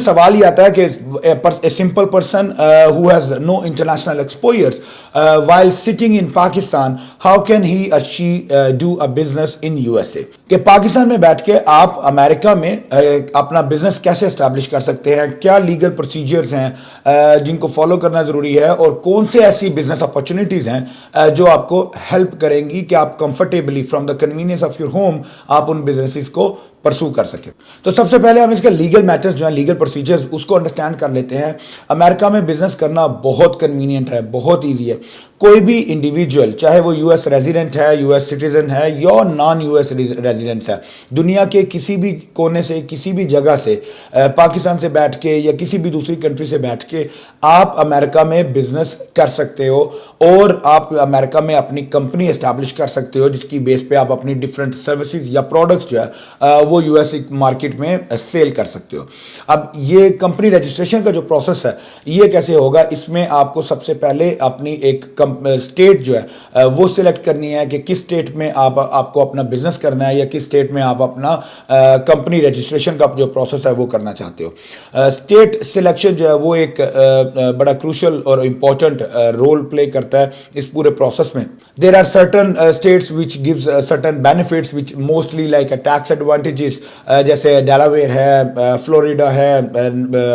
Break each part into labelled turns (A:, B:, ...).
A: सवाल ये आता है कि a simple person who has no international exposure while sitting in Pakistan, how can he or she do a business in USA? कि पाकिस्तान में बैठ के आप अमेरिका में अपना बिजनेस कैसे एस्टैब्लिश कर सकते हैं, क्या लीगल प्रोसीजर्स हैं जिनको फॉलो करना ज़रूरी है, और कौन से ऐसी बिजनेस अपॉर्चुनिटीज़ हैं जो आपको हेल्प करेंगी कि आप comfortably from the convenience of your home आप उन बिजनेसेस को परसू कर सकें। तो सबसे पहले हम इसके लीगल मैटर्स जो हैं, लीगल प्रोसीजर्स, उसको अंडरस्टैंड कर लेते हैं। अमेरिका में बिजनेस करना बहुत कन्वीनियंट है, बहुत ईजी है। कोई भी इंडिविजुअल, चाहे वो यूएस रेजिडेंट है, यूएस सिटीजन है या नॉन यूएस रेजिडेंट्स है, दुनिया के किसी भी कोने से, किसी भी जगह से, पाकिस्तान से बैठ के या किसी भी दूसरी कंट्री से बैठ के आप अमेरिका में बिजनेस कर सकते हो और आप अमेरिका में अपनी कंपनी एस्टैब्लिश कर सकते हो, जिसकी बेस पे आप अपनी डिफरेंट सर्विसेज या प्रोडक्ट्स जो है वो यूएस मार्केट में सेल कर सकते हो। अब ये कंपनी रजिस्ट्रेशन का जो प्रोसेस है ये कैसे होगा, इसमें आपको सबसे पहले अपनी एक स्टेट जो है वो सिलेक्ट करनी है कि किस स्टेट में आपको अपना बिजनेस करना है या किस स्टेट में आप अपना कंपनी रजिस्ट्रेशन का जो प्रोसेस है वो करना चाहते हो। स्टेट सिलेक्शन जो है वो एक बड़ा क्रूशल और इम्पोर्टेंट रोल प्ले करता है इस पूरे प्रोसेस में। There are certain states which gives certain benefits which mostly like tax advantages, जैसे डेलावेयर है, फ्लोरिडा है,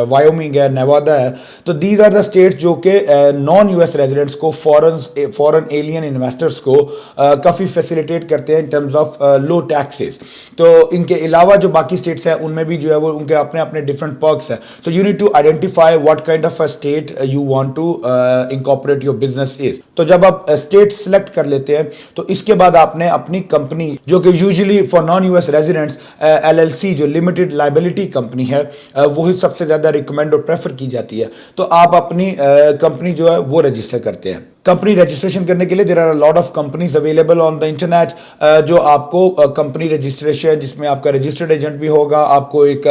A: वायोमिंग है, नेवादा है। तो दीज आर द स्टेट्स जो कि नॉन यूएस रेजिडेंट्स को, फॉरेन एलियन इन्वेस्टर्स को काफ़ी फैसिलिटेट करते हैं in terms of low taxes. तो इनके अलावा जो बाकी स्टेट्स हैं उनमें भी जो है वो उनके अपने अपने डिफरेंट पर्क्स हैं। So you need to identify what kind of a state you want to incorporate your business is. तो जब आप स्टेट सेलेक्ट कर लेते हैं तो इसके बाद आपने अपनी कंपनी, जो कि usually for non US residents LLC जो लिमिटेड लाइबिलिटी कंपनी है, वही सबसे ज़्यादा रिकमेंड और प्रेफर की जाती है। तो आप अपनी कंपनी जो है वो रजिस्टर करते हैं। कंपनी रजिस्ट्रेशन करने के लिए there are a lot of companies available on the internet जो आपको कंपनी रजिस्ट्रेशन, जिसमें आपका रजिस्टर्ड एजेंट भी होगा, आपको एक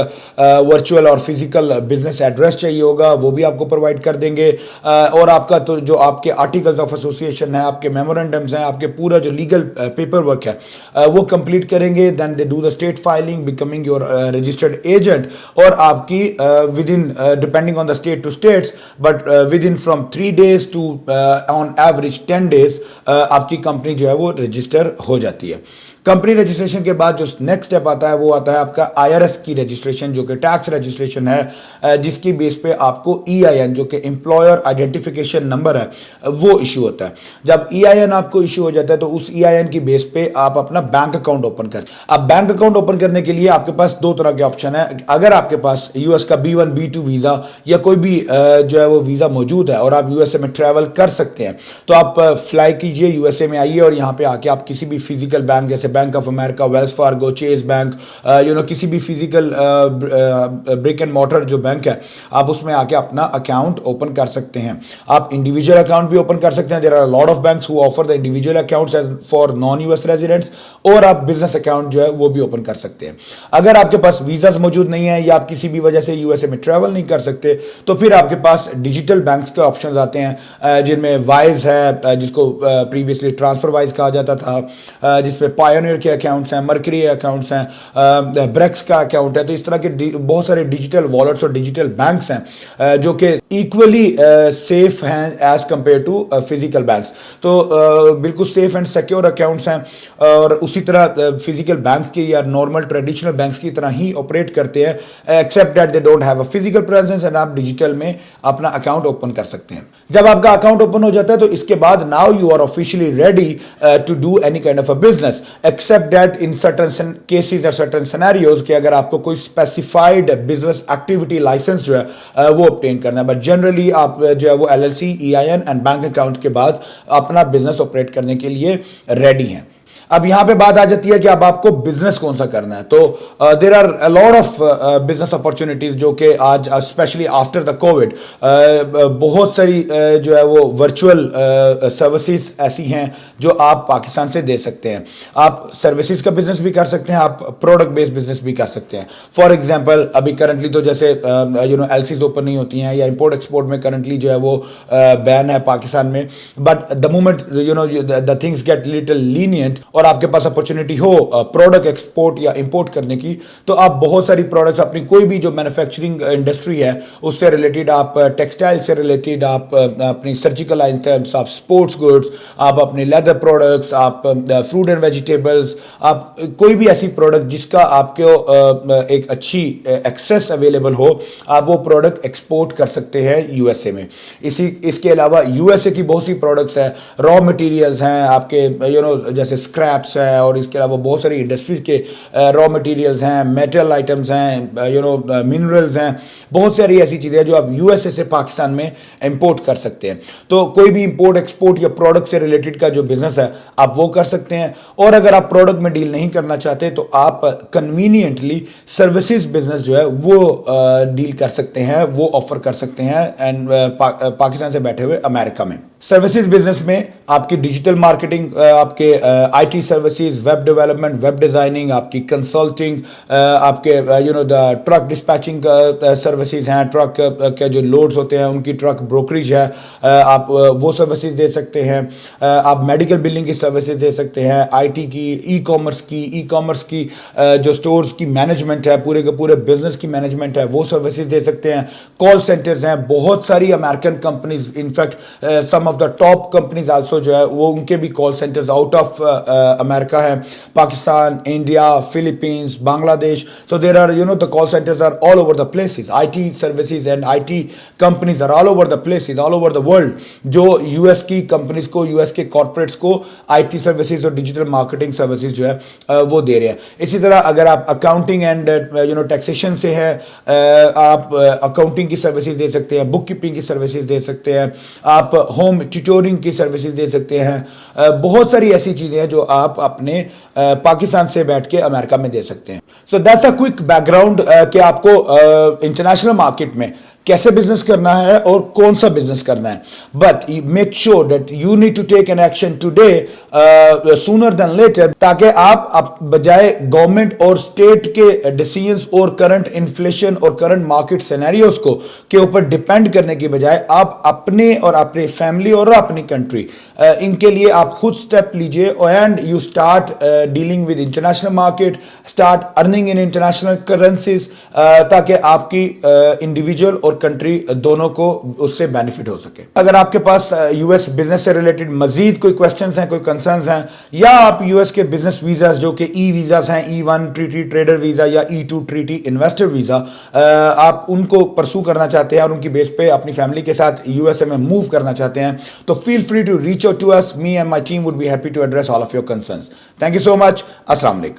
A: वर्चुअल और फिजिकल बिजनेस एड्रेस चाहिए होगा, वो भी आपको प्रोवाइड कर देंगे, और आपका तो जो आपके आर्टिकल्स ऑफ एसोसिएशन है, आपके मेमोरेंडम्स हैं, आपके पूरा जो लीगल पेपर वर्क है वो कंप्लीट करेंगे। Then they do the state filing, becoming your registered agent, और आपकी within depending on the state to states, but within from 3 days to on average 10 days आपकी company जो है वो register हो जाती है। कंपनी रजिस्ट्रेशन के बाद जो नेक्स्ट स्टेप आता है वो आता है आपका IRS की रजिस्ट्रेशन, जो कि टैक्स रजिस्ट्रेशन है, जिसकी बेस पे आपको EIN जो कि एम्प्लॉयर आइडेंटिफिकेशन नंबर है वो इशू होता है। जब EIN आपको इशू हो जाता है तो उस EIN की बेस पे आप अपना बैंक अकाउंट ओपन करें। अब बैंक अकाउंट ओपन करने के लिए आपके पास 2 तरह के ऑप्शन है। अगर आपके पास यूएस का B1 B2 वीज़ा या कोई भी जो है वो वीज़ा मौजूद है और आप यूएसए में ट्रैवल कर सकते हैं, तो आप फ्लाई कीजिए, यूएसए में आइए और यहाँ पे आके आप किसी भी फिजिकल बैंक, जैसे bank of America, Wells Fargo, chase bank, किसी भी फिजिकल ब्रिक एंड मॉर्टर जो बैंक है, आप उसमें आके अपना अकाउंट ओपन कर सकते हैं। आप इंडिविजुअल अकाउंट भी ओपन कर सकते हैं। There are lot of banks who offer the individual accounts for non US residents, और आप बिजनेस अकाउंट जो है वो भी ओपन कर सकते हैं। अगर आपके पास वीजास मौजूद नहीं है या आप किसी भी वजह से यूएसए में ट्रैवल नहीं कर सकते, तो फिर आपके पास डिजिटल बैंक्स के ऑप्शंस आते हैं, जिनमें वाइज है, जिसको प्रीवियसली ट्रांसफर वाइज कहा जाता था, जिसपे पायोनियर के अकाउंट्स हैं, मर्करी अकाउंट्स हैं, ब्रेक्स का अकाउंट है। तो इस तरह के बहुत सारे डिजिटल वॉलेट्स और डिजिटल बैंक्स हैं जो कि इक्वली सेफ हैं as compared to physical banks. तो बिल्कुल सेफ एंड सिक्योर अकाउंट्स हैं, और उसी तरह फिजिकल बैंक्स की या नॉर्मल ट्रेडिशनल बैंक्स की तरह ही ऑपरेट करते हैं, except that they don't have a physical presence, and आप डिजिटल में अपना अकाउंट ओपन कर सकते हैं। जब आपका अकाउंट ओपन हो जाता है तो इसके बाद now you are officially ready to do any kind of a business, except that in certain cases और सर्टन सिनेरियोज कि अगर आपको कोई स्पेसिफाइड बिजनेस एक्टिविटी लाइसेंस जो है वो ऑब्टेन करना है। बट जनरली आप जो है वो LLC, EIN and bank account के बाद अपना बिजनेस ऑपरेट करने के लिए रेडी हैं। अब यहां पे बात आ जाती है कि अब आपको बिजनेस कौन सा करना है। तो there are a lot of business opportunities जो कि आज स्पेशली आफ्टर द कोविड बहुत सारी जो है वो वर्चुअल सर्विसेज ऐसी हैं जो आप पाकिस्तान से दे सकते हैं। आप सर्विसेज का बिजनेस भी कर सकते हैं, आप प्रोडक्ट बेस्ड बिजनेस भी कर सकते हैं। फॉर एग्जांपल अभी करंटली तो जैसे LCs ओपन नहीं होती हैं या इंपोर्ट एक्सपोर्ट में करंटली जो है वो बैन है पाकिस्तान में, but the moment the things get little lenient content اور آپ کے پاس اپرچونٹی ہو پروڈکٹ ایکسپورٹ یا امپورٹ کرنے کی, تو آپ بہت ساری پروڈکٹس اپنی کوئی بھی جو مینوفیکچرنگ انڈسٹری ہے اس سے ریلیٹڈ, آپ ٹیکسٹائل سے ریلیٹڈ, آپ اپنی سرجیکل آئٹمس, آپ اسپورٹس گڈس, آپ اپنے لیدر پروڈکٹس, آپ فروٹ اینڈ ویجیٹیبلس, آپ کوئی بھی ایسی پروڈکٹ جس کا آپ کو ایک اچھی ایکسیس اویلیبل ہو, آپ وہ پروڈکٹ ایکسپورٹ کر سکتے ہیں یو ایس اے میں. اس کے علاوہ یو ایس اے کی بہت سی پروڈکٹس ہیں, را مٹیریلز ہیں آپ کے جیسے اسکریپس ہیں, اور اس کے علاوہ بہت ساری انڈسٹریز کے را مٹیریلز ہیں, میٹل آئٹمز ہیں, منرلز ہیں, بہت ساری ایسی چیزیں جو آپ یو ایس اے سے پاکستان میں امپورٹ کر سکتے ہیں. تو کوئی بھی امپورٹ ایکسپورٹ یا پروڈکٹ سے ریلیٹڈ کا جو بزنس ہے آپ وہ کر سکتے ہیں. اور اگر آپ پروڈکٹ میں ڈیل نہیں کرنا چاہتے تو آپ کنوینئنٹلی سروسز بزنس جو ہے وہ ڈیل کر سکتے ہیں, وہ آفر کر سکتے ہیں اینڈ پاکستان سے بیٹھے ہوئے امریکہ میں. سروسز بزنس میں آپ کی ڈیجیٹل مارکیٹنگ, آپ کے I T services, web development, web designing, آپ کی کنسلٹنگ, آپ کے ٹرک ڈسپیچنگ سروسز ہیں, ٹرک کے جو لوڈز ہوتے ہیں ان کی ٹرک بروکریج ہے, آپ وہ سروسز دے سکتے ہیں. آپ میڈیکل بلنگ کی سروسز دے سکتے ہیں, آئی ٹی کی, ای کامرس کی جو سٹورز کی مینجمنٹ ہے, پورے کے پورے بزنس کی مینجمنٹ ہے, وہ سروسز دے سکتے ہیں. کال سینٹرز ہیں, بہت ساری American companies, in fact some of the top companies also جو ہے وہ ان کے بھی call centers out of America ہیں, Pakistan, India, Philippines, Bangladesh. So there are the call centers are all over the places. IT services and IT companies are all over the places, all over the world, جو U S کی companies کو, U S کے corporates کو I T services اور digital marketing services جو ہے وہ دے رہے ہیں. اسی طرح اگر آپ اکاؤنٹنگ اینڈ ٹیکسیشن سے ہے, آپ اکاؤنٹنگ کی سروسز دے سکتے ہیں, بک کیپنگ کی سروسز دے سکتے ہیں, آپ ہوم ٹیوٹورنگ کی سروسز دے سکتے ہیں. بہت ساری ایسی چیزیں ہیں جو آپ اپنے پاکستان سے بیٹھ کے امریکہ میں دے سکتے ہیں. So that's a quick back ground کہ آپ کو انٹرنیشنل مارکیٹ میں کیسے بزنس کرنا ہے اور کون سا بزنس کرنا ہے. But make sure that you need to take an action today sooner than later, تاکہ آپ بجائے گورنمنٹ اور اسٹیٹ کے ڈیسیژنس اور کرنٹ انفلیشن اور کرنٹ مارکیٹ سینیریوز کو کے اوپر ڈپینڈ کرنے کی بجائے آپ اپنے اور اپنی فیملی اور اپنی کنٹری ان کے لیے آپ خود اسٹیپ لیجئے and you start dealing with international market, start earning in international currencies, تاکہ آپ کی انڈیویجول اور کنٹری دونوں کو اس سے بینیفٹ ہو سکے. اگر آپ کے پاس یو ایس بزنس سے ریلیٹڈ مزید کوئی کوشچنز ہیں, کوئی کنسرنز ہیں, یا آپ یو ایس کے بزنس ویزاز جو کہ ای ویزاز ہیں, E1 ٹریٹی ٹریڈر ویزا یا E2 ٹریٹی انویسٹر ویزا, آپ ان کو پرسو کرنا چاہتے ہیں اور ان کی بیس پہ اپنی فیملی کے ساتھ یو ایس اے میں موو کرنا چاہتے ہیں, تو feel free to reach out to us. Me and my team would be happy to address all of your concerns. Thank you so much. Assalamu alaikum.